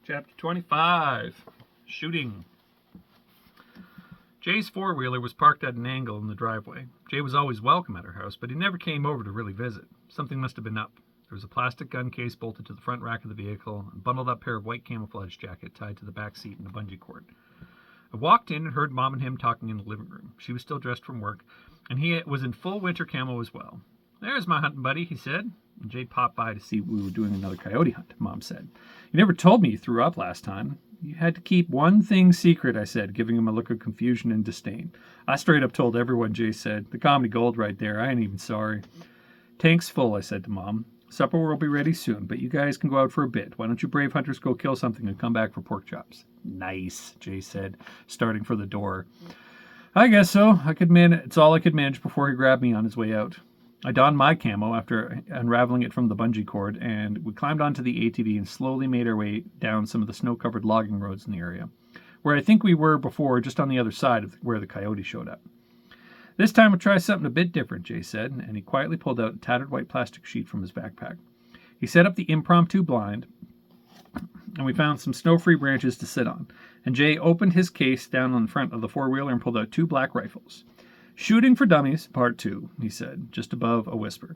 Chapter 25. Shooting. Jay's four-wheeler was parked at an angle in the driveway. Jay was always welcome at her house, but he never came over to really visit. Something must have been up. There was a plastic gun case bolted to the front rack of the vehicle, a bundled-up pair of white camouflage jacket tied to the back seat and a bungee cord. I walked in and heard Mom and him talking in the living room. She was still dressed from work, and he was in full winter camo as well. "There's my hunting buddy," he said. And Jay popped by to see we were doing another coyote hunt, Mom said. "You never told me you threw up last time." "You had to keep one thing secret," I said, giving him a look of confusion and disdain. "I straight up told everyone," Jay said. "The comedy gold right there. I ain't even sorry." "Tank's full," I said to Mom. "Supper will be ready soon, but you guys can go out for a bit. Why don't you brave hunters go kill something and come back for pork chops?" "Nice," Jay said, starting for the door. "I guess so. It's all I could manage before he grabbed me on his way out." I donned my camo after unraveling it from the bungee cord, and we climbed onto the ATV and slowly made our way down some of the snow-covered logging roads in the area, where I think we were before, just on the other side of where the coyote showed up. "This time we'll try something a bit different," Jay said, and he quietly pulled out a tattered white plastic sheet from his backpack. He set up the impromptu blind, and we found some snow-free branches to sit on, and Jay opened his case down on the front of the four-wheeler and pulled out two black rifles. "Shooting for Dummies, Part 2, he said, just above a whisper.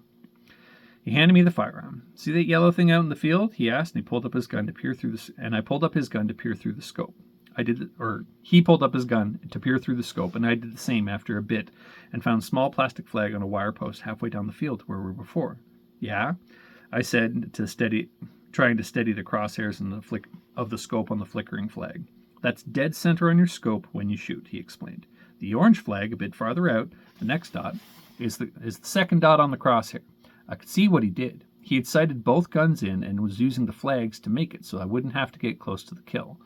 He handed me the firearm. "See that yellow thing out in the field?" he asked, and he pulled up his gun to peer through I pulled up his gun to peer through the scope. He pulled up his gun to peer through the scope, and I did the same after a bit, and found a small plastic flag on a wire post halfway down the field to where we were before. "Yeah?" I said, trying to steady the crosshairs of the scope on the flickering flag. "That's dead center on your scope when you shoot," he explained. "The orange flag, a bit farther out, the next dot, is the second dot on the crosshair." I could see what he did. He had sighted both guns in and was using the flags to make it so I wouldn't have to get close to the kill.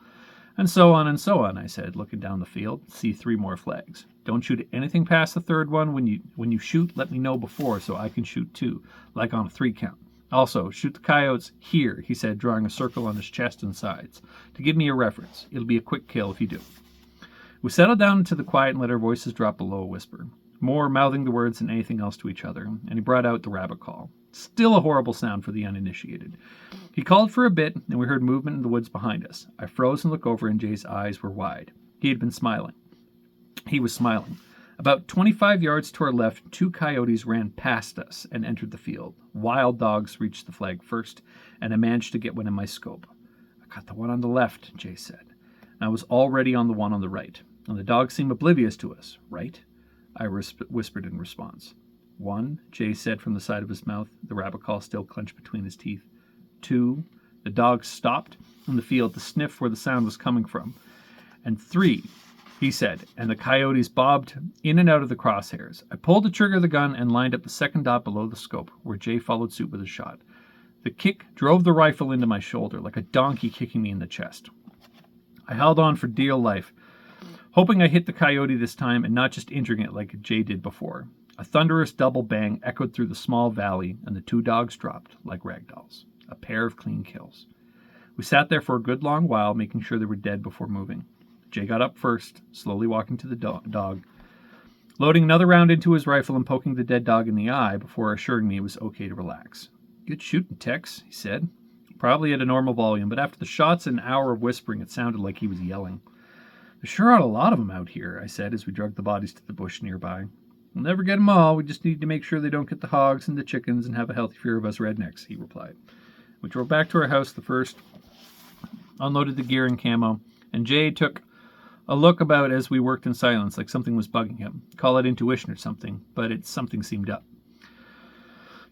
And so on, I said, looking down the field. "See 3 more flags. Don't shoot anything past the third one. When you shoot, let me know before so I can shoot too, like on a 3 count. Also, shoot the coyotes here," he said, drawing a circle on his chest and sides, "to give me a reference. It'll be a quick kill if you do." We settled down into the quiet and let our voices drop below a whisper, more mouthing the words than anything else to each other, and he brought out the rabbit call. Still a horrible sound for the uninitiated. He called for a bit, and we heard movement in the woods behind us. I froze and looked over, and Jay's eyes were wide. He was smiling. About 25 yards to our left, 2 coyotes ran past us and entered the field. Wild dogs reached the flag first, and I managed to get one in my scope. "I got the one on the left," Jay said. And I was already on the one on the right. And the dogs seem oblivious to us, right? I whispered in response. "1, Jay said from the side of his mouth, the rabbit call still clenched between his teeth. 2, the dogs stopped in the field to sniff where the sound was coming from. And 3, he said, and the coyotes bobbed in and out of the crosshairs. I pulled the trigger of the gun and lined up the second dot below the scope, where Jay followed suit with a shot. The kick drove the rifle into my shoulder, like a donkey kicking me in the chest. I held on for dear life, hoping I hit the coyote this time and not just injuring it like Jay did before. A thunderous double bang echoed through the small valley, and the 2 dogs dropped like ragdolls. A pair of clean kills. We sat there for a good long while, making sure they were dead before moving. Jay got up first, slowly walking to the dog, loading another round into his rifle and poking the dead dog in the eye before assuring me it was okay to relax. "Good shooting, Tex," he said. Probably at a normal volume, but after the shots and an hour of whispering, it sounded like he was yelling. "There sure are a lot of them out here," I said as we dragged the bodies to the bush nearby. "We'll never get them all. We just need to make sure they don't get the hogs and the chickens and have a healthy fear of us rednecks," he replied. We drove back to our house first, unloaded the gear and camo, and Jay took a look about as we worked in silence, like something was bugging him. Call it intuition or something, but something seemed up.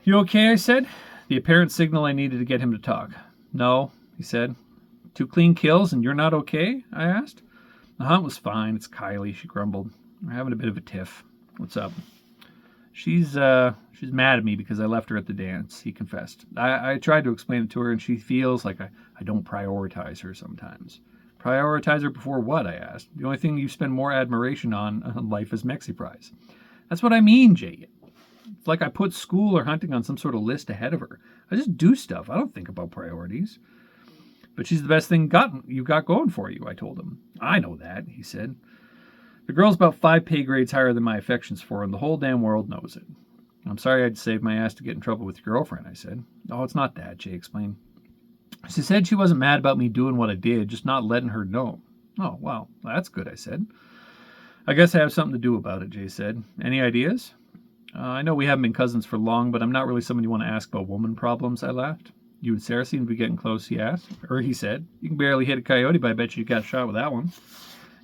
"You okay?" I said, the apparent signal I needed to get him to talk. "No," he said. "2 clean kills and you're not okay?" I asked. "The hunt was fine. It's Kylie," she grumbled. "We're having a bit of a tiff." "What's up?" She's mad at me because I left her at the dance," he confessed. I tried to explain it to her, and she feels like I don't prioritize her sometimes." "Prioritize her before what?" I asked. "The only thing you spend more admiration on in life is Mexi Prize." "That's what I mean, Jay. It's like I put school or hunting on some sort of list ahead of her. I just do stuff. I don't think about priorities." "But she's the best thing you got going for you," I told him. "I know that," he said. "The girl's about 5 pay grades higher than my affections for her, and the whole damn world knows it." "I'm sorry I'd save my ass to get in trouble with your girlfriend," I said. "Oh, it's not that," Jay explained. She said she wasn't mad about me doing what I did, just not letting her know. Oh, well, that's good, I said. I guess I have something to do about it, Jay said. Any ideas? I know we haven't been cousins for long, but I'm not really someone you want to ask about woman problems, I laughed. You and Sarah seem to be getting close, he asked. Or he said. You can barely hit a coyote, but I bet you got shot with that one.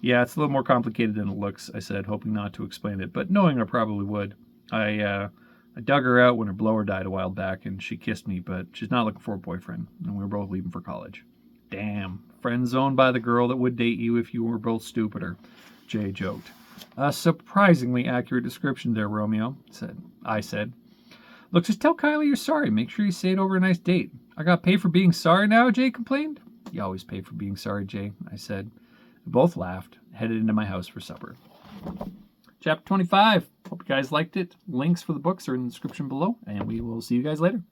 Yeah, it's a little more complicated than it looks, I said, hoping not to explain it, but knowing I probably would. I dug her out when her blower died a while back, and she kissed me, but she's not looking for a boyfriend, and we were both leaving for college. Damn, friend zoned by the girl that would date you if you were both stupider, Jay joked. A surprisingly accurate description there, Romeo, I said. Look, just tell Kylie you're sorry. Make sure you say it over a nice date. I got paid for being sorry now, Jay complained. You always pay for being sorry, Jay, I said. We both laughed, headed into my house for supper. Chapter 25. Hope you guys liked it. Links for the books are in the description below, and we will see you guys later.